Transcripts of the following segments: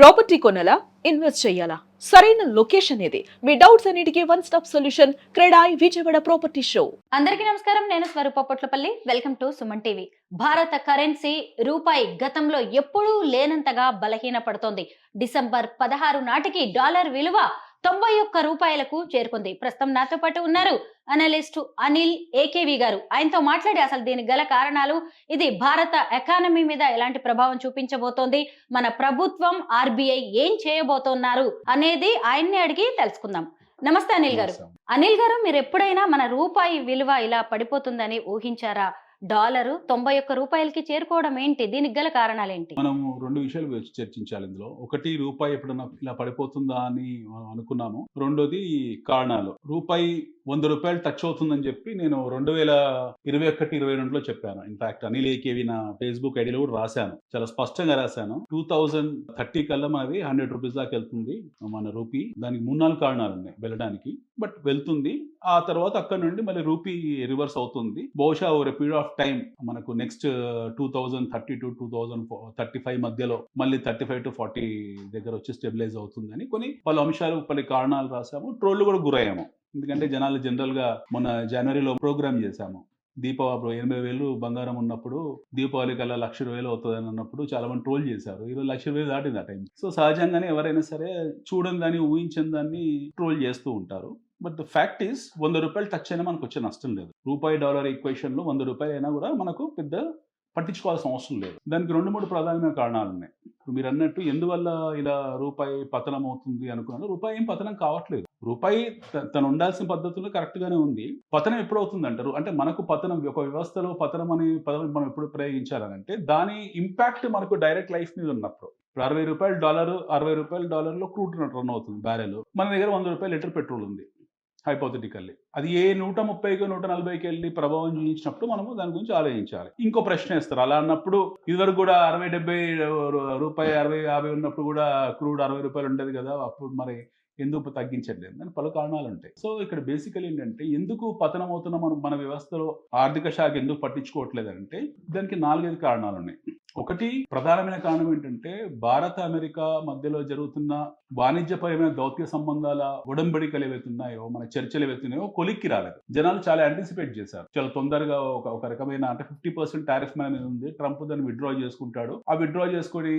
Property కొనాలా? Invest చేయాలా? సరైన లొకేషన్ ఏది? మీ డౌట్స్ అన్నిటికీ one stop solution CREDAI Vijayawada property show. అందరికీ నమస్కారం. నేను Swaroopa Potlapalli. Welcome to Suman TV. భారత కరెన్సీ రూపాయి గతంలో ఎప్పుడూ లేనంతగా బలహీన పడుతోంది. డిసెంబర్ 16 నాటికి డాలర్ విలువ 91 రూపాయలకు చేరుకుంది. ప్రస్తుతం నాతో పాటు ఉన్నారు అనలిస్ట్ అనిల్ ఏకేవి గారు. ఆయనతో మాట్లాడి అసలు దీనికి గల కారణాలు, ఇది భారత ఎకానమీ మీద ఎలాంటి ప్రభావం చూపించబోతోంది, మన ప్రభుత్వం ఆర్బీఐ ఏం చేయబోతున్నారు అనేది ఆయన్ని అడిగి తెలుసుకుందాం. నమస్తే అనిల్ గారు. అనిల్ గారు, మీరు ఎప్పుడైనా మన రూపాయి విలువ ఇలా పడిపోతుందని ఊహించారా? డాలరు 91 రూపాయలకి చేరుకోవడం ఏంటి? దీనికి గల కారణాలు ఏంటి? మనము రెండు విషయాలు చర్చించాలి ఇందులో. ఒకటి, రూపాయి ఎప్పుడన్నా ఇలా పడిపోతుందా అని మనం అనుకున్నాము. రెండోది కారణాలు. రూపాయి 100 రూపాయలు టచ్ అవుతుందని చెప్పి నేను 2021-22లో చెప్పాను. ఇన్ఫాక్ట్ అనిల్ ఏకేవి నా ఫేస్బుక్ ఐడిలో కూడా రాశాను. చాలా స్పష్టంగా రాశాను. 2030 కల్లా మనది 100 రూపీస్ దాకా వెళ్తుంది మన రూపీ. దానికి 3-4 కారణాలు ఉన్నాయి వెళ్ళడానికి, బట్ వెళ్తుంది. ఆ తర్వాత అక్కడ నుండి మళ్ళీ రూపీ రివర్స్ అవుతుంది. బహుశా ఓవర్ పీరియడ్ ఆఫ్ టైం మనకు నెక్స్ట్ 2030 to 2035 మధ్యలో మళ్ళీ 35 to 40 దగ్గర వచ్చి స్టెబిలైజ్ అవుతుందని పలు అంశాలు, పలు కారణాలు రాసాము. ట్రోల్ కూడా గురయ్యాము. ఎందుకంటే జనాలు జనరల్ గా మొన్న జనవరిలో ప్రోగ్రామ్ చేశాము. దీపావళి 80,000 బంగారం ఉన్నప్పుడు దీపావళి కల్లా 1,20,000 అవుతుందని అన్నప్పుడు చాలా మంది ట్రోల్ చేశారు. ఈరోజు 1,20,000 దాటింది ఆ టైం. సో సహజంగానే ఎవరైనా సరే చూడని దాన్ని, ఊహించని దాన్ని ట్రోల్ చేస్తూ ఉంటారు. బట్ ద ఫ్యాక్ట్ ఈస్ 100 రూపాయలు టచ్ అయినా మనకు వచ్చే నష్టం లేదు. రూపాయి డాలర్ ఈక్వేషన్ లో 100 రూపాయలు అయినా కూడా మనకు పెద్ద పట్టించుకోవాల్సిన అవసరం లేదు. దానికి 2-3 ప్రధానమైన కారణాలు ఉన్నాయి. మీరు అన్నట్టు ఎందువల్ల ఇలా రూపాయి పతనం అవుతుంది అనుకున్నాను. రూపాయి ఏం పతనం కావట్లేదు. రూపాయి తను ఉండాల్సిన పద్ధతిలో కరెక్ట్ గానే ఉంది. పతనం ఎప్పుడు అవుతుంది అంటారు? అంటే మనకు పతనం, ఒక వ్యవస్థలో పతనం అనే పదం మనం ఎప్పుడు ప్రయోగించాలంటే దాని ఇంపాక్ట్ మనకు డైరెక్ట్ లైఫ్ మీద ఉన్నప్పుడు. ఇప్పుడు 60 రూపాయల డాలర్, 60 రూపాయల డాలర్లో క్రూడ్ రన్ అవుతుంది బ్యారెల్. మన దగ్గర 100 రూపాయల లీటర్ పెట్రోల్ ఉంది హైపోథెటికల్లీ. అది ఏ 130కి 140కి వెళ్ళి ప్రభావం చూపించినప్పుడు మనము దాని గురించి ఆలోచించాలి. ఇంకో ప్రశ్న వేస్తారు. అలా అన్నప్పుడు ఇదివరకు కూడా 60-70 రూపాయి, 60-50 ఉన్నప్పుడు కూడా క్రూడ్ 60 రూపాయలు ఉండేది కదా, అప్పుడు మరి ఎందుకు తగ్గించట్లేదు అని పలు కారణాలు ఉంటాయి. సో ఇక్కడ బేసికల్ ఏంటంటే, ఎందుకు పతనం అవుతున్న మన వ్యవస్థలో ఆర్థిక శాఖ ఎందుకు పట్టించుకోవట్లేదు అంటే దానికి 4-5 కారణాలు ఉన్నాయి. ఒకటి, ప్రధానమైన కారణం ఏంటంటే భారత అమెరికా మధ్యలో జరుగుతున్న వాణిజ్యపరమైన దౌత్య సంబంధాల ఉడంబడికలు ఏవైతున్నాయో, మన చర్చలు ఏవైతున్నాయో కొలిక్కి రాలేదు. జనాలు చాలా యాంటిసిపేట్ చేశారు. చాలా తొందరగా ఒక రకమైన, అంటే 50% టారిఫ్ మన మీద ఉంది, ట్రంప్ దాన్ని విత్డ్రా చేసుకుంటాడు. ఆ విత్డ్రా చేసుకుని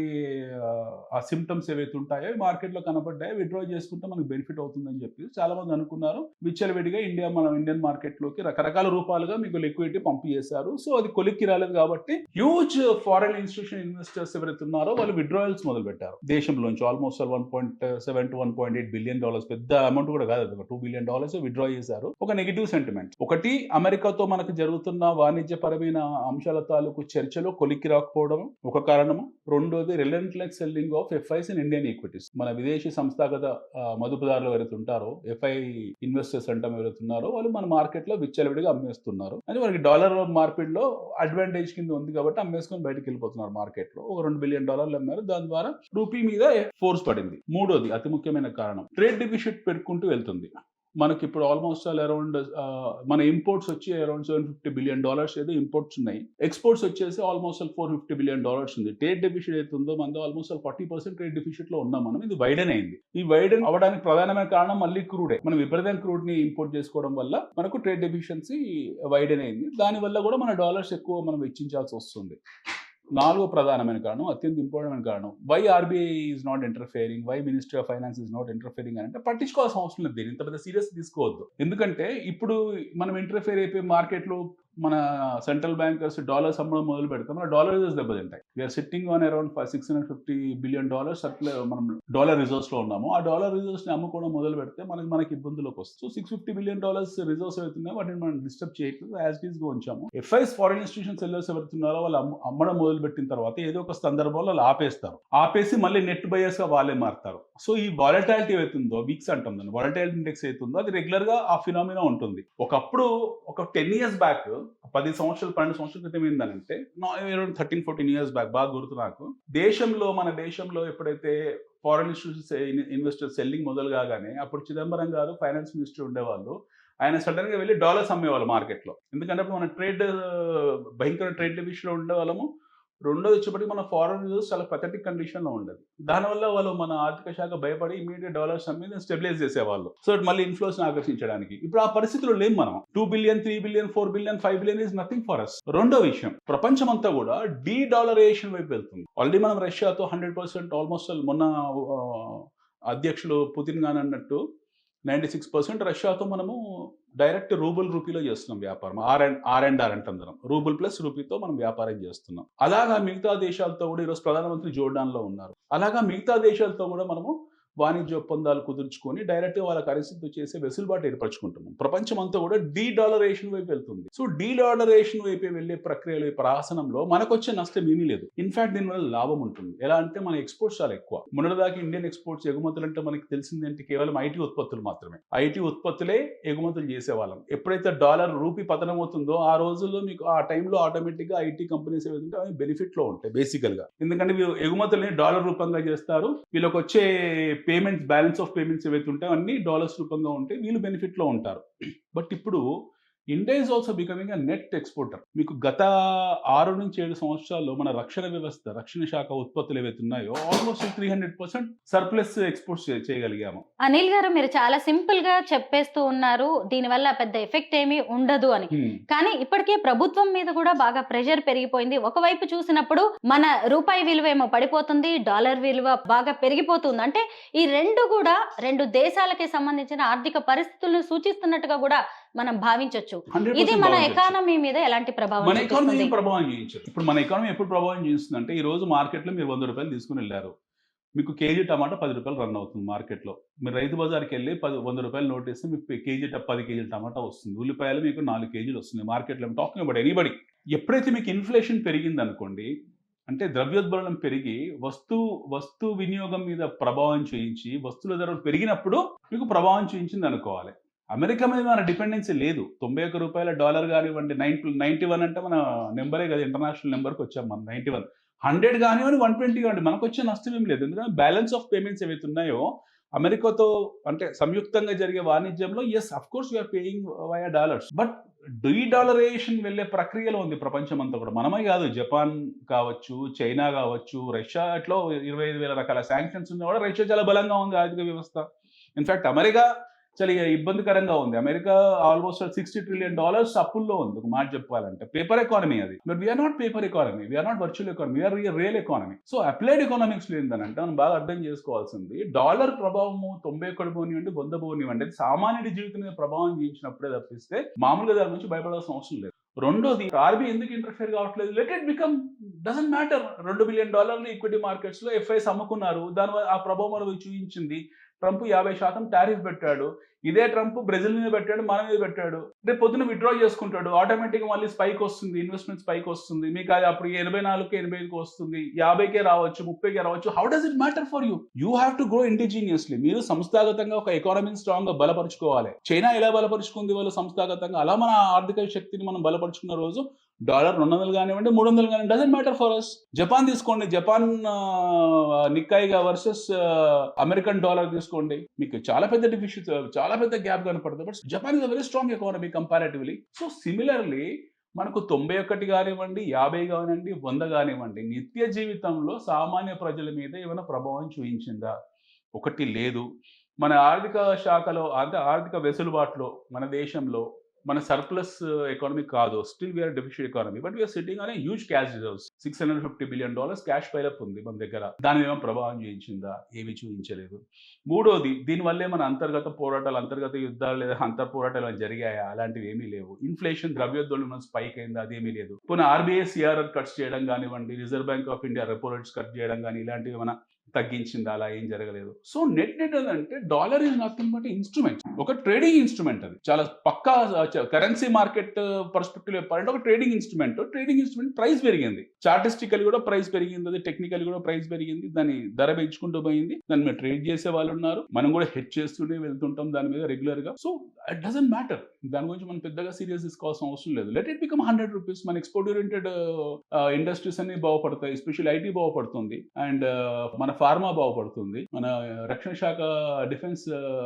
ఆ సిమ్టమ్స్ ఏవైతే ఉంటాయో మార్కెట్ లో కనబడ్డాయో, విత్డ్రా చేసుకుంటే మనకు బెనిఫిట్ అవుతుందని చెప్పి చాలా మంది అనుకున్నారు. విచ్చలవిడిగా ఇండియన్ మార్కెట్ లోకి రకరకాల రూపాలుగా మీకు లిక్విడిటీ పంపు చేశారు. సో అది కొలిక్కి రాలేదు కాబట్టి హ్యూజ్ ఫారెన్ ఇన్స్టిట్యూషన్ ఇన్వెస్టర్స్ ఎవరైతే ఉన్నారో వాళ్ళు విత్డ్రాయల్స్ మొదలు పెట్టారు దేశంలోంచి. ఆల్మోస్ట్ 1.7 to 1.8 బిలియన్ డాలర్స్, పెద్ద అమౌంట్ కూడా కాదు, ఒక $2 బిలియన్ విత్డ్రా చేశారు. ఒక నెగిటివ్ సెంటిమెంట్. ఒకటి, అమెరికాతో మనకు జరుగుతున్న వాణిజ్యపరమైన అంశాల తాలూకు చర్చలో కొలిక్కి రాకపోవడం ఒక కారణము. రెండోది, relentless selling of FIIs in Indian equities. మన విదేశీ సంస్థాగత మదుపుదారులు ఎవరైతే ఉంటారో, ఎఫ్ఐ ఇన్వెస్టర్స్ అంటాం ఎవరైతే ఉన్నారో, వాళ్ళు మన మార్కెట్ లో విచ్చలవిడిగా అమ్మేస్తున్నారు. అని మనకి డాలర్ మార్కెట్లో అడ్వాంటేజ్ కింద ఉంది కాబట్టి అమ్మేసుకొని బయటకు వెళ్ళిపోతున్నారు మార్కెట్ లో. ఒక $2 బిలియన్ అమ్మారు. దాని ద్వారా రూపీ మీద ఫోర్స్ పడింది. మూడోది, అతి ముఖ్యమైన కారణం, ట్రేడ్ డెఫిసిట్ పెట్టుకుంటూ వెళ్తుంది. మనకి ఇప్పుడు ఆల్మోస్ట్ అరౌండ్ మన ఇంపోర్ట్స్ వచ్చి అరౌండ్ $750 బిలియన్ ఏదో ఇంపోర్ట్స్ ఉన్నాయి. ఎక్స్పోర్ట్స్ వచ్చేసి ఆల్మోస్ట్ $450 బిలియన్ ఉంది. ట్రేడ్ డెఫిసిట్ అయితే ఉందో మనతో ఆల్మోస్ట్ 40% ట్రేడ్ డెఫిసిట్ లో ఉన్నాం మనం. ఇది వైడెన్ అయింది. ఈ వైడెన్ అవడానికి ప్రధానమైన కారణం మళ్ళీ క్రూడే. మనం విపరీతం క్రూడ్ ని ఇంపోర్ట్ చేసుకోవడం వల్ల మనకు ట్రేడ్ డెఫిషియన్సీ వైడెన్ అయింది. దాని వల్ల కూడా మన డాలర్స్ ఎక్కువ మనం వెచ్చించాల్సి వస్తుంది. 4వ ప్రధానమైన కారణం, అత్యంత ఇంపార్టెంట్ కారణం, why RBI is not interfering, why ministry of finance is not interfering అని అంటే పట్టించుకోవాల్సిన అవసరం లేదు. ఇంత పెద్ద సీరియస్ తీసుకోవద్దు. ఎందుకంటే ఇప్పుడు మనం ఇంటర్ఫేర్ అయిపోయి మార్కెట్లో మన సెంట్రల్ బ్యాంకర్స్ డాలర్స్ అమ్మడం మొదలు పెడతాం, మన డాలర్ రిజర్వ్స్ దెబ్బతింటాయి. We're sitting on around $650 billion మనం డాలర్ రిజర్వ్స్ లో ఉన్నాము. ఆ డాలర్ రిజర్వ్స్ ని అమ్ముకోవడం మొదలు పెడితే మనకి ఇబ్బందులకు వస్తుంది. సో $650 బిలియన్ రిజర్వ్స్ అవుతున్నాయి, వాటిని మనం డిస్టర్బ్ చేయట్లేదు, యాజ్ ఇట్ ఈస్ గా ఉంచాము. ఎఫ్ఐస్, ఫారెన్ ఇన్స్టిట్యూషన్ సెల్లర్స్ ఎవరుతున్నారో వాళ్ళు అమ్మడం మొదలు పెట్టిన తర్వాత ఏదో ఒక సందర్భంలో వాళ్ళు ఆపేసి మళ్ళీ నెట్ బయర్స్ గా వాళ్ళే మారుతారు. సో ఈ వాలటాలిటీ ఏతుందో, వీక్స్ అంటాం దాన్ని, వాలటైల్ ఇండెక్స్ ఏతుందో అది రెగ్యులర్ గా ఆ ఫినామినా ఉంటుంది. ఒకప్పుడు ఒక 10 years బ్యాక్, 10 సంవత్సరాలు 12 సంవత్సరాల క్రితం ఏంటంటే, 13-14 years బ్యాక్, బాగా గుర్తు నాకు, మన దేశంలో ఎప్పుడైతే ఫారెన్ ఇన్స్టిట్యూషన్స్ ఇన్వెస్టర్స్ సెల్లింగ్ మొదలు కాగానే, అప్పుడు చిదంబరం గారు ఫైనాన్స్ మినిస్టర్ ఉండేవాళ్ళు. ఆయన సడన్ గా వెళ్ళి డాలర్స్ అమ్మేవాళ్ళు మార్కెట్ లో. ఎందుకంటే అప్పుడు మన భయంకర ట్రేడ్ డెఫిసిట్ లో ఉండేవాళ్ళము. రెండోది వచ్చేప్పటికి మన ఫారెన్ రిజర్వ్స్ చాలా పథటిక్ కండిషన్ లో ఉండదు. దానివల్ల వాళ్ళు మన ఆర్థిక శాఖ భయపడి ఇమీడియట్ డాలర్స్ అమ్మి స్టెబిలైజ్ చేసేవాళ్ళు, సో మళ్ళీ ఇన్ఫ్లోస్ ఆకర్షించడానికి. ఇప్పుడు ఆ పరిస్థితిలో లేం మనం. 2 billion 3 billion 4 billion 5 billion is nothing for us. రెండో విషయం, ప్రపంచం అంతా కూడా డీ డాలరేషన్ వైపు వెళ్తుంది. ఆల్రెడీ మనం రష్యాతో 100% ఆల్మోస్ట్ మొన్న అధ్యక్షులు పుతిన్ గాని అన్నట్టు 96% రష్యాతో మనము డైరెక్ట్ రూపీలో చేస్తున్నాం వ్యాపారం. ఆర్ అండ్ ఆర్ అంటాం, రూబుల్ ప్లస్ రూపీతో మనం వ్యాపారం చేస్తున్నాం. అలాగా మిగతా దేశాలతో కూడా, ఈరోజు ప్రధానమంత్రి జోర్డాన్లో ఉన్నారు, అలాగా మిగతా దేశాలతో కూడా మనము వాణిజ్య ఒప్పందాలు కుదుర్చుకొని డైరెక్ట్గా వాళ్ళ కరెన్సీతో చేసే వెసులుబాటు ఏర్పరచుకుంటున్నాం. ప్రపంచం అంతా కూడా డీ డాలరేషన్ వైపు వెళ్తుంది. సో డీ డాలరేషన్ వైపు వెళ్ళే ప్రక్రియలో ఈ ప్రాసనంలో మనకు వచ్చే నష్టం ఏమీ లేదు. ఇన్ఫాక్ట్ దీనివల్ల లాభం ఉంటుంది. ఎలా అంటే మన ఎక్స్పోర్ట్స్ చాలా ఎక్కువ. మొన్నటిదాకా ఇండియన్ ఎక్స్పోర్ట్స్ ఎగుమతులు అంటే మనకి తెలిసిందేంటి, కేవలం ఐటీ ఉత్పత్తులు మాత్రమే. ఐటీ ఉత్పత్తులే ఎగుమతులు చేసేవాళ్ళం. ఎప్పుడైతే డాలర్ రూపీ పతనం అవుతుందో ఆ రోజుల్లో మీకు ఆ టైంలో ఆటోమేటిక్గా ఐటీ కంపెనీస్ ఏవైతే అవి బెనిఫిట్లో ఉంటాయి బేసికల్గా. ఎందుకంటే వీళ్ళు ఎగుమతుల్ని డాలర్ రూపంగా చేస్తారు, వీళ్ళకి వచ్చే పేమెంట్స్, బ్యాలెన్స్ ఆఫ్ పేమెంట్స్ ఏవైతే ఉంటాయో అన్ని డాలర్స్ రూపంగా ఉంటాయి, వీళ్ళు బెనిఫిట్లో ఉంటారు. బట్ ఇప్పుడు India is also becoming a net exporter. మీకు గత 6 నుంచి 7 సంవత్సరాల్లో మన రక్షణ వ్యవస్థ, రక్షణ శాఖ ఉత్పత్తులు ఏవైతే ఉన్నాయో ఆల్మోస్ట్ 300% సర్ప్లస్ ఎక్స్పోర్ట్స్ చేయగలిగాము. అనిల్ గారు, మీరు చాలా సింపుల్ గా చెప్పేస్తూ ఉన్నారు, దీనివల్ల పెద్ద ఎఫెక్ట్ ఏమీ ఉండదు అని. కానీ ఇప్పటికే ప్రభుత్వం మీద కూడా బాగా ప్రెషర్ పెరిగిపోయింది. ఒకవైపు చూసినప్పుడు మన రూపాయి విలువ ఏమో పడిపోతుంది, డాలర్ విలువ బాగా పెరిగిపోతుంది. అంటే ఈ రెండు కూడా రెండు దేశాలకి సంబంధించిన ఆర్థిక పరిస్థితులను సూచిస్తున్నట్టుగా కూడా మనం భావించవచ్చు. ఇది మన ఎకానమీ మీద ఎలాంటి ప్రభావం మన ఎకానమీ ప్రభావం చేయించదు. ఇప్పుడు మన ఎకానమీ ఎప్పుడు ప్రభావం చేస్తుందంటే, ఈ రోజు మార్కెట్లో మీరు 100 రూపాయలు తీసుకుని వెళ్ళారు, మీకు కేజీ టమాటా 10 రూపాయలు రన్ అవుతుంది మార్కెట్లో. మీరు రైతు బజార్కి వెళ్ళి 100 రూపాయలు నోట్ వేస్తే మీకు 10 కేజీల టమాటా వస్తుంది. ఉల్లిపాయలు మీకు 4 కేజీలు వస్తుంది మార్కెట్లో. Talking about anybody. ఎప్పుడైతే మీకు ఇన్ఫ్లేషన్ పెరిగింది అనుకోండి, అంటే ద్రవ్యోద్బలం పెరిగి వస్తు వినియోగం మీద ప్రభావం చేయించి వస్తువుల ధరలు పెరిగినప్పుడు మీకు ప్రభావం చూయించింది అనుకోవాలి. అమెరికా మీద మన డిపెండెన్సీ లేదు. 91 రూపాయల డాలర్ కానివ్వండి, 91 అంటే మన నెంబరే కదా, ఇంటర్నేషనల్ నెంబర్కి వచ్చాం మనం. 91, 100 కానివ్వండి, 120 కానివ్వండి, మనకు వచ్చే నష్టం ఏం లేదు. ఎందుకంటే బ్యాలెన్స్ ఆఫ్ పేమెంట్స్ ఏవైతే ఉన్నాయో అమెరికాతో అంటే సంయుక్తంగా జరిగే వాణిజ్యంలో, yes of course we're paying via dollars, but dedollarisation వెళ్ళే ప్రక్రియలో ఉంది ప్రపంచం అంతా కూడా. మనమే కాదు, జపాన్ కావచ్చు, చైనా కావచ్చు, రష్యా, ఇట్లా 25,000 రకాల శాంక్షన్స్ ఉన్నా కూడా రష్యా చాలా బలంగా ఉంది ఆర్థిక వ్యవస్థ. ఇన్ఫాక్ట్ అమెరికా చాలా ఇబ్బందికరంగా ఉంది. అమెరికా ఆల్మోస్ట్ $60 ట్రిలియన్ అప్పుల్లో ఉంది, ఒక మాట చెప్పాలంటే. పేపర్ ఎకానమీ అది. But we're not paper economy, we're not virtual economy, we're real economy. So applied economics ఏంటంటే మనం బాగా అర్థం చేసుకోవాల్సింది, డాలర్ ప్రభావము 91 పోనివ్వండి, 100 పోనివ్వండి, సామాన్యుడి జీవితం మీద ప్రభావం చేయించినప్పుడే తప్పిస్తే మామూలుగా దాని నుంచి భయపడాల్సిన అవసరం లేదు. రెండోది, ఆర్బీఐ ఎందుకు ఇంటర్ఫియర్ కావట్లేదు? Let it become, doesn't matter. $2 billion equity markets లో ఎఫ్ఐస్ అమ్ముకున్నారు, దానివల్ల ఆ ప్రభావం చూపించింది. ట్రంప్ 50% టారిఫ్ పెట్టాడు. ఇదే ట్రంప్ బ్రెజిల్ మీద పెట్టాడు, మన మీద పెట్టాడు. రేపు పొద్దున విత్డ్రా చేసుకుంటాడు, ఆటోమేటిక్గా మళ్ళీ స్పైక్ వస్తుంది, ఇన్వెస్ట్మెంట్ స్పైక్ వస్తుంది. మీకు అది అప్పుడు 84కి 85కి వస్తుంది, 50కే రావచ్చు, 30కే రావచ్చు. How does it matter for you? You have to grow indigenously. మీరు సంస్థాగతంగా ఒక ఎకానమీని స్ట్రాంగ్ గా బలపరుచుకోవాలి. చైనా ఎలా బలపరుచుకుంది వాళ్ళు సంస్థాగతంగా, అలా మన ఆర్థిక శక్తిని మనం బలపరుచుకున్న రోజు డాలర్ 200 కానివ్వండి, 300 కానివ్వండి, doesn't matter for us. Japan తీసుకోండి, జపాన్ నిక్కాయిగా వర్సెస్ అమెరికన్ డాలర్ తీసుకోండి, మీకు చాలా పెద్ద డిఫిషిట్, చాలా పెద్ద గ్యాప్ కనపడుతుంది. But Japan is a very strong economy comparatively. So similarly మనకు 91 కానివ్వండి, 50 కానివ్వండి, 100 కానివ్వండి, నిత్య జీవితంలో సామాన్య ప్రజల మీద ఏమైనా ప్రభావం చూపించిందా? ఒకటి లేదు. మన ఆర్థిక శాఖలో, ఆర్థిక వెసులుబాటులో మన దేశంలో మన సర్ప్లస్ ఎకానమీ కాదు. Still we're deficit economy, but we're sitting on huge cash reserves. $650 billion cash pile up ఉంది మన దగ్గర. దాని ఏమైనా ప్రభావం చూపించిందా? ఏమీ చూపించలేదు. మూడోది, దీనివల్లే మన అంతర్గత పోరాటాలు, అంతర్గత యుద్ధాలు లేదా అంతర్ పోరాటాలు జరిగాయా? అలాంటివి ఏమీ లేవు. ఇన్ఫ్లేషన్, ద్రవ్యోద్బలం స్పైక్ అయిందా? అదేమీ లేదు. పోనీ ఆర్బీఐ సిఆర్ఆర్ కట్స్ చేయడం కానివ్వండి, reserve bank of India repo rates cut చేయడం కానీ, ఇలాంటివి ఏమైనా తగ్గించిందా? అలా ఏం జరగలేదు. సో నెట్ అంటే dollar is nothing but instrument, ఒక ట్రేడింగ్ ఇన్స్ట్రుమెంట్. అది చాలా పక్కా కరెన్సీ మార్కెట్ పర్స్పెక్టివ్ చెప్పాలంటే ఒక ట్రేడింగ్ ఇన్స్ట్రుమెంట్. ప్రైస్ పెరిగింది, చార్టిస్టికల్ కూడా ప్రైస్ పెరిగింది, అది టెక్నికల్ కూడా ప్రైస్ పెరిగింది, దాని ధర పెంచుకుంటూ పోయింది. దాని మీద ట్రేడ్ చేసే వాళ్ళు ఉన్నారు, మనం కూడా హెడ్ చేస్తూనే వెళ్తుంటాం దాని మీద రెగ్యులర్ గా. So it doesn't matter. దాని గురించి మనం పెద్దగా సీరియస్ తీసుకోవాల్సిన అవసరం లేదు. Let it become 100 rupees. మన ఎక్స్పోర్ట్ ఓరియంటెడ్ ఇండస్ట్రీస్ అన్ని బాగుపడతాయి, ఎస్పెషల్లీ ఐటీ బాగుపడుతుంది, అండ్ మన ఫార్మా బాగుపడుతుంది, మన రక్షణ శాఖ డిఫెన్స్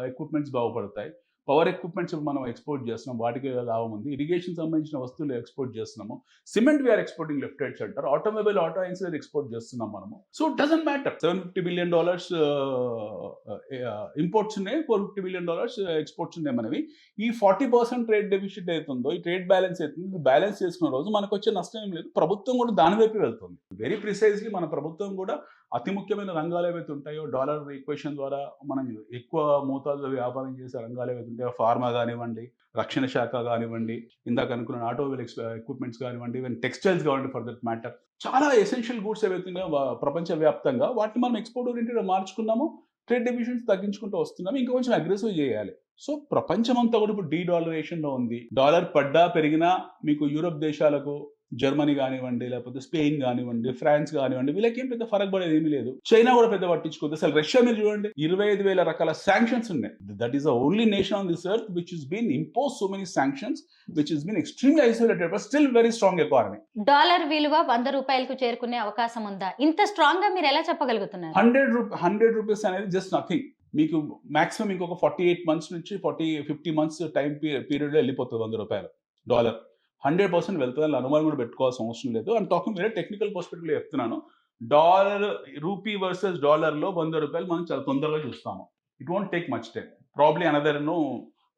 ఎక్విప్మెంట్స్ బాగుపడతాయి, పవర్ ఎక్విప్మెంట్స్ మనం ఎక్స్పోర్ట్ చేస్తున్నాం, వాటికి లాభం ఉంది. ఇరిగేషన్ సంబంధించిన వస్తువులు ఎక్స్పోర్ట్ చేస్తున్నాము. Cement we're exporting left right centre. Automobile auto insurance export చేస్తున్నాం మనము. So it doesn't matter. $750 billion imports ఉన్నాయి, $450 billion ఎక్స్పోర్ట్స్ ఉన్నాయి మనవి. ఈ 40% ట్రేడ్ డెఫిసిట్ అవుతుందో, ఈ ట్రేడ్ బ్యాలెన్స్ అవుతుంది, బ్యాలెన్స్ చేసుకున్న రోజు మనకు వచ్చే నష్టం ఏం లేదు. ప్రభుత్వం కూడా దాని వైపు వెళ్తుంది. వెరీ ప్రిసైజ్లీ మన ప్రభుత్వం కూడా అతి ముఖ్యమైన రంగాలు ఏవైతే ఉంటాయో, డాలర్ ఈక్వేషన్ ద్వారా మనం ఎక్కువ మోతాదులో వ్యాపారం చేసే రంగాలు ఏవైతే ఉంటాయో, ఫార్మా కానివ్వండి, రక్షణ శాఖ కానివ్వండి, ఇందాక అనుకున్న ఆటోమొబైల్ ఎక్విప్మెంట్స్ కానివ్వండి, ఈవెన్ టెక్స్టైల్స్ కానివ్వండి, ఫర్ దట్ మ్యాటర్, చాలా ఎసెన్షియల్ గూడ్స్ ఏవైతే ఉన్నాయో ప్రపంచవ్యాప్తంగా వాటిని మనం ఎక్స్పోర్ట్ ఓరియంటెడ్ మార్చుకున్నాము. ట్రేడ్ డెఫిషియన్స్ తగ్గించుకుంటూ వస్తున్నాము. ఇంకా కొంచెం అగ్రెసివ్ చేయాలి. సో ప్రపంచం అంతా కూడా ఇప్పుడు డీడాలరేషన్లో ఉంది. డాలర్ పడ్డా పెరిగినా మీకు యూరోప్ దేశాలకు, జర్మనీ కానివ్వండి, లేకపోతే స్పెయిన్ కానివ్వండి, ఫ్రాన్స్ కానివ్వండి, వీళ్ళకి ఏం పెద్ద ఫరక్ పడేది ఏమీ లేదు. చైనా కూడా పెద్ద పట్టించుకోదు. అసలు రష్యా మీరు చూడండి, 25,000 రకాల శాంక్షన్స్ ఉన్నాయి. That is the only nation on this earth which is been impose so many sanctions, which is been extremely isolated but still very strong economy. Dollar విలువ 100 రూపాయలకు చేరుకునే అవకాశం ఉందా? ఇంత స్ట్రాంగ్ గా మీరు ఎలా చెప్పగలుగుతున్నారు? 100 రూపీస్ అనేది జస్ట్ నథింగ్. మీకు మాక్సిమం ఇంకొక 48 months నుంచి 50 months టైం పీరియడ్లో వెళ్ళిపోతుంది 100 రూపాయలు డాలర్. 100% వెళ్తుంది. అలా అనుమానం కూడా పెట్టుకోవాల్సిన అవసరం లేదు. అండ్ టాకింగ్ వేరే టెక్నికల్ పర్స్పెక్టివ్లో చెప్తున్నాను. డాలర్, రూపీ వర్సెస్ డాలర్లో 100 రూపాయలు మనం చాలా తొందరగా చూస్తాము. It won't take much time, probably another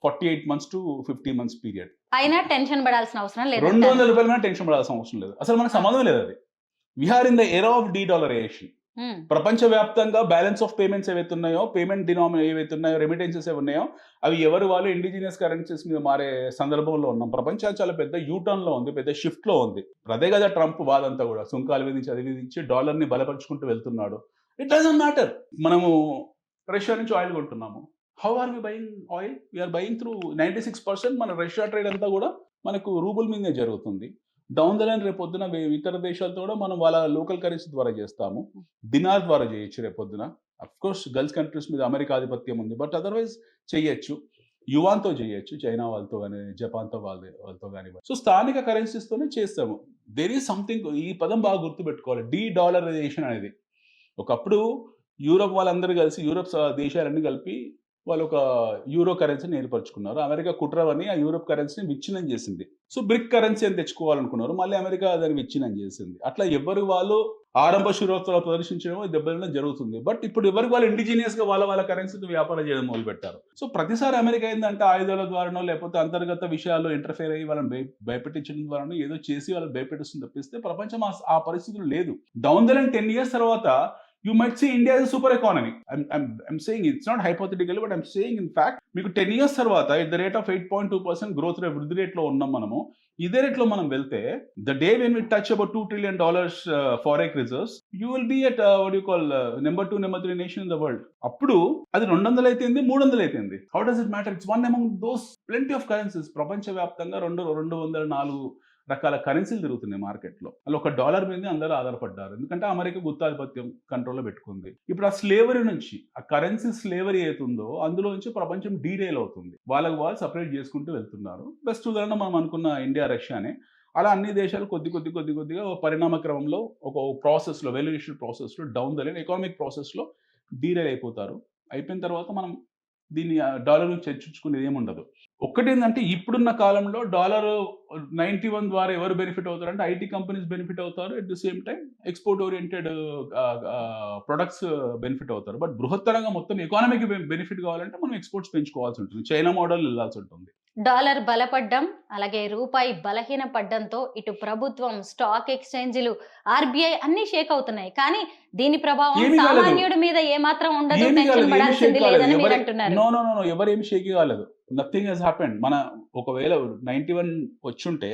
48 months to 50 months period. అయినా టెన్షన్ పడాల్సిన అవసరం లేదు. 200 రూపాయల మీద టెన్షన్ పడాల్సిన అవసరం లేదు. అసలు మనకు సంబంధం లేదు అది. We're in the era of dedollarisation. ప్రపంచవ్యాప్తంగా బ్యాలెన్స్ ఆఫ్ పేమెంట్స్ ఏవైతే ఉన్నాయో, పేమెంట్ డినామినేషన్ ఏవైతే ఉన్నాయో, రెమిటెన్సెస్ ఏవి ఉన్నాయో, అవి ఎవరు వాళ్ళు ఇండిజినియస్ కరెన్సీస్ మీద మారే సందర్భంలో ఉన్నాం. ప్రపంచం చాలా పెద్ద యూటర్న్లో ఉంది, పెద్ద షిఫ్ట్లో ఉంది. అదే కదా ట్రంప్ వాదంతా కూడా, సుంకాలు విధించి అది విధించి డాలర్ని బలపరుచుకుంటూ వెళ్తున్నాడు. It doesn't matter. మనము రష్యా నుంచి ఆయిల్ కొంటున్నాము. How are we buying oil? We're buying through 96% మన రష్యా ట్రేడ్ అంతా కూడా మనకు రూబుల్ మీదే జరుగుతుంది. డౌన్ ద లైన్ రేపొద్దున ఇతర దేశాలతో కూడా మనం వాళ్ళ లోకల్ కరెన్సీ ద్వారా చేస్తాము. దినార్ ద్వారా చేయొచ్చు రేపొద్దున. అఫ్ కోర్స్ గల్ఫ్ కంట్రీస్ మీద అమెరికా ఆధిపత్యం ఉంది, బట్ అదర్వైజ్ చేయొచ్చు. యువాన్తో చేయొచ్చు, చైనా వాళ్ళతో కానీ, జపాన్తో వాళ్ళతో కానీ. సో స్థానిక కరెన్సీస్తోనే చేస్తాము. దేర్ ఈజ్ సంథింగ్, ఈ పదం బాగా గుర్తుపెట్టుకోవాలి, డీడాలరైజేషన్ అనేది. ఒకప్పుడు యూరోప్ వాళ్ళందరూ కలిసి, యూరోప్ దేశాలన్నీ కలిపి వాళ్ళు ఒక యూరో కరెన్సీని ఏర్పరచుకున్నారు. అమెరికా కుట్రవని ఆ యూరోప్ కరెన్సీని విచ్ఛిన్నం చేసింది. సో బ్రిక్ కరెన్సీ అని తెచ్చుకోవాలనుకున్నారు, మళ్ళీ అమెరికా దాన్ని విచ్ఛిన్నం చేసింది. అట్లా ఎవరు వాళ్ళు ఆరంభ శురువార్తలు ప్రదర్శించడం, దెబ్బతినడం జరుగుతుంది. బట్ ఇప్పుడు ఎవరికి వాళ్ళు ఇండిజినియస్ గా వాళ్ళ కరెన్సీతో వ్యాపారం చేయడం మొదలు పెట్టారు. సో ప్రతిసారి అమెరికా ఏంటంటే ఆయుధాల ద్వారానో లేకపోతే అంతర్గత విషయాల్లో ఇంటర్ఫేర్ అయ్యి వాళ్ళని భయపెట్టించడం ద్వారానో ఏదో చేసి వాళ్ళని భయపెట్టిస్తుంది తప్పిస్తే ప్రపంచం ఆ పరిస్థితులు లేదు. డౌన్ ద లైన్ 10 years తర్వాత you might see India as a super economy. I'm saying it's not hypothetically, but I'm saying in fact, మీకు 10 years తర్వాత at the rate of 8.2% growth rate, వృద్ధి రేట్లో ఉన్నాం మనము. ఇదే రేట్లో మనం వెళ్తే, the day when we touch about $2 trillion forex reserves, you will be at what you call number 2, number 3 nation in the world. అప్పుడు అది 200 అయితేంది, 300 అయితేంది. How does it matter? It's one among those plenty of currencies. ప్రపంచవ్యాప్తంగా 204 రకాల కరెన్సీలు తిరుగుతున్నాయి మార్కెట్లో. అలా ఒక డాలర్ మీద అందరూ ఆధారపడ్డారు, ఎందుకంటే అమెరికా గుత్తాధిపత్యం కంట్రోల్లో పెట్టుకుంది. ఇప్పుడు ఆ స్లేవరీ నుంచి, ఆ కరెన్సీ స్లేవరీ అవుతుందో అందులో నుంచి ప్రపంచం డీరైల్ అవుతుంది. వాళ్ళకి వాళ్ళు సపరేట్ చేసుకుంటూ వెళ్తున్నారు. బెస్ట్ ఉదాహరణ మనం అనుకున్న ఇండియా, రష్యానే. అలా అన్ని దేశాలు కొద్దిగా పరిణామ క్రమంలో ఒక ప్రాసెస్లో, వాల్యుయేషన్ ప్రాసెస్లో, డౌన్ ద లైన్ ఎకనామిక్ ప్రాసెస్లో డీరైల్ అయిపోతారు. అయిపోయిన తర్వాత మనం దీన్ని డాలర్ నుంచి చర్చించుకునేది ఏముండదు. ఒక్కటి ఏంటంటే, ఇప్పుడున్న కాలంలో డాలర్ 91 ద్వారా ఎవరు బెనిఫిట్ అవుతారు అంటే ఐటీ కంపెనీస్ బెనిఫిట్ అవుతారు. At the same time export oriented products benefit అవుతారు. బట్ బృహత్తరంగా మొత్తం ఎకానమీకి బెనిఫిట్ కావాలంటే మనం ఎక్స్పోర్ట్స్ పెంచుకోవాల్సి ఉంటుంది, చైనా మోడల్ వెళ్ళాల్సి ఉంటుంది. డాలర్ బలపడ్డం, అలాగే రూపాయి బలహీన పడ్డంతో ఇటు ప్రభుత్వం, స్టాక్ ఎక్స్చేంజ్లు, ఆర్బీఐ అన్ని షేక్ అవుతున్నాయి. కానీ దీని ప్రభావం సామాన్యుడి మీద ఏమాత్రం ఉండదు, టెన్షన్ పడాల్సింది లేదని మీరు అంటున్నారు. నో, ఎవరేమి షేక్ కాలేదు. Nothing has happened. మన ఒకవేళ 91 వచ్చుంటే,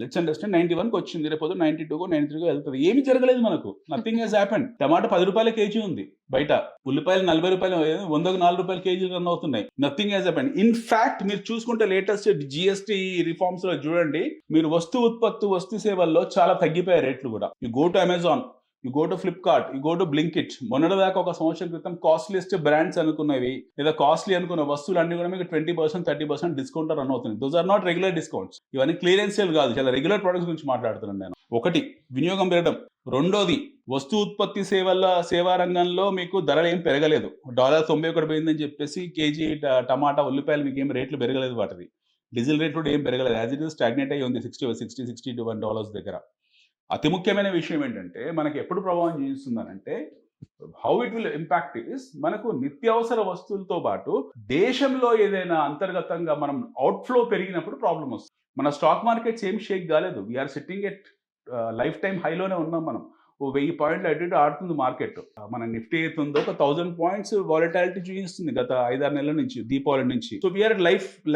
లెట్స్ అండర్స్టాండ్ 91కి వచ్చింది, రేపు 92కో 93కో వెళ్తుంది. ఏమి జరగలేదు మనకు. Nothing has happened. టమాటా 10 రూపాయల కేజీ ఉంది బయట, ఉల్లిపాయలు 40 రూపాయలు, 100కు 4 రూపాయల కేజీలు రన్ అవుతున్నాయి. Nothing has happened. In fact మీరు చూసుకుంటే లేటెస్ట్ జిఎస్టీ రిఫార్మ్స్ లో చూడండి, మీరు వస్తు సేవల్లో చాలా తగ్గిపోయాయి రేట్లు కూడా. You go to Amazon, you go to Flipkart, you go to Blinkit. మొన్నటిదాకా ఒక సంవత్సరం క్రితం కాస్ట్లీయెస్ట్ బ్రాండ్స్ అనుకున్నవి లేదా కాస్ట్లీ అనుకున్న వస్తువులు అన్ని కూడా మీకు 20%, 30% డిస్కౌంట్ రన్ అవుతుంది. Those are not regular discounts. ఇవన్నీ క్లియరెన్స్ సేల్ కాదు, చాలా రెగ్యులర్ ప్రొడక్ట్స్ గురించి మాట్లాడుతున్నాను నేను. ఒకటి, వినియోగం పెరగడం. రెండోది, వస్తు ఉత్పత్తి సేవా రంగంలో మీకు ధరలు ఏం పెరగలేదు. $91 పోయిందని చెప్పేసి కేజీ టమాటా ఉల్లిపాయలు మీకు ఏం రేట్లు పెరగలేదు వాటిది. డీజిల్ రేట్ కూడా ఏం పెరగలేదు, యాజ్ ఇట్ ఈస్ స్టాగ్నేట్ అయ్యి ఉంది $61 దగ్గర. అతి ముఖ్యమైన విషయం ఏంటంటే మనకి ఎప్పుడు ప్రభావం చూపిస్తుందనంటే how it will impact is, మనకు నిత్యావసర వస్తువులతో పాటు దేశంలో ఏదైనా అంతర్గతంగా మనం అవుట్ఫ్లో పెరిగినప్పుడు ప్రాబ్లం వస్తుంది. మన స్టాక్ మార్కెట్స్ ఏం షేక్ కాలేదు, we're sitting at life time హైలోనే ఉన్నాం మనం. 1000 పాయింట్లు అటు ఇటు ఆడుతుంది మార్కెట్. మన నిఫ్టీ అయితే ఉందో ఒక 1000 పాయింట్స్ వాలటాలిటీ చూపిస్తుంది గత 5-6 నెలల నుంచి, దీపావళి నుంచి. సో వీఆర్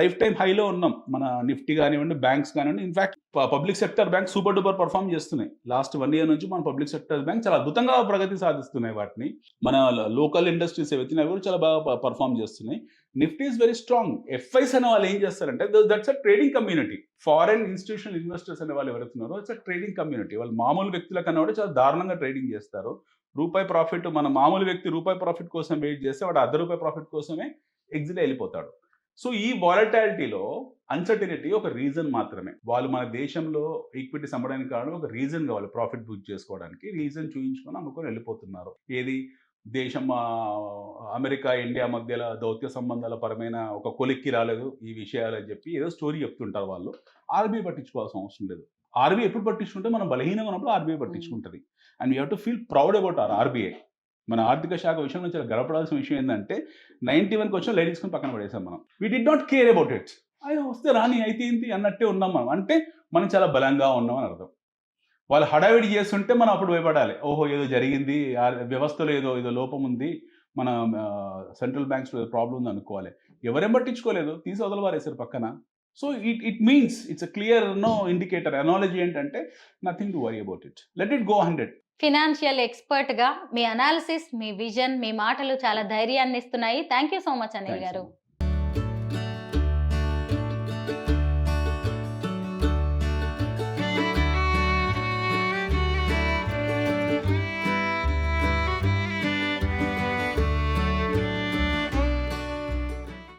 లైఫ్ టైం హైలో ఉన్నాం. మన నిఫ్టీ కానివ్వండి, బ్యాంక్స్ కానివ్వండి, in fact public sector bank super duper perform చేస్తున్నాయి. లాస్ట్ 1 year నుంచి మన పబ్లిక్ సెక్టర్ బ్యాంక్ చాలా అద్భుతంగా ప్రగతి సాధిస్తున్నాయి. వాటిని మన లోకల్ ఇండస్ట్రీస్ ఏవైతే కూడా చాలా బాగా పర్ఫామ్ చేస్తున్నాయి. Nifty is very strong. FIIs అనే వాళ్ళు ఏం చేస్తారంటే that's a trading community. Foreign institutional investors అనే వాళ్ళు ఎవరైతున్నారో ఇట్స్ అ ట్రేడింగ్ కమ్యూనిటీ. వాళ్ళు మామూలు వ్యక్తుల కన్నా కూడా చాలా దారుణంగా ట్రేడింగ్ చేస్తారు. రూపాయి ప్రాఫిట్, మన మామూలు వ్యక్తి రూపాయి ప్రాఫిట్ కోసం వెయిట్ చేస్తే వాడు ₹1 ప్రాఫిట్ కోసమే ఎగ్జిట్ వెళ్ళిపోతాడు. సో ఈ వాలటాలిటీలో అన్సర్టనిటీ ఒక రీజన్ మాత్రమే. వాళ్ళు మన దేశంలో ఈక్విటీస్ అమ్మడానికి కారణం ఒక రీజన్ కావాలి, ప్రాఫిట్ బుక్ చేసుకోవడానికి. రీజన్ చూపించుకొని అమ్ముకొని వెళ్ళిపోతున్నారు. ఏది దేశం అమెరికా ఇండియా మధ్యలో దౌత్య సంబంధాల పరమైన ఒక కొలిక్కి రాలేదు ఈ విషయాలు అని చెప్పి ఏదో స్టోరీ చెప్తుంటారు వాళ్ళు. ఆర్బీఐ పట్టించుకోవాల్సిన అవసరం లేదు. ఆర్బీఐ ఎప్పుడు పట్టించుకుంటే మనం బలహీనంగా ఉన్నప్పుడు ఆర్బీఐ పట్టించుకుంటుంది. And you have to feel proud about our RBI. మన ఆర్థిక శాఖ విషయంలో చాలా గర్వపడాల్సిన విషయం ఏంటంటే 91కి వచ్చిన లైట్ తీసుకొని పక్కన పడేసాం మనం. We did not care about it. ఆయన వస్తే రాని అయితే ఏంటి అన్నట్టే ఉన్నాం మనం. అంటే మనం చాలా బలంగా ఉన్నాం అని అర్థం. వాళ్ళు హడావిడి చేస్తుంటే మనం అప్పుడు భయపడాలి. ఓహో ఏదో జరిగింది, వ్యవస్థలో ఏదో లోపం ఉంది, మన సెంట్రల్ బ్యాంక్స్ ప్రాబ్లం ఉంది అనుకోవాలి. ఎవరేం పట్టించుకోలేదు, తీసి వదలవారేసారు పక్కన. So it means it's a clear indicator. Analogy ఏంటంటే nothing to worry about it, let it go 100. Financial expert గా మీ అనాలిసిస్, మీ విజన్, మీ మాటలు చాలా ధైర్యాన్ని ఇస్తున్నాయి. Thank you so much Anil గారు.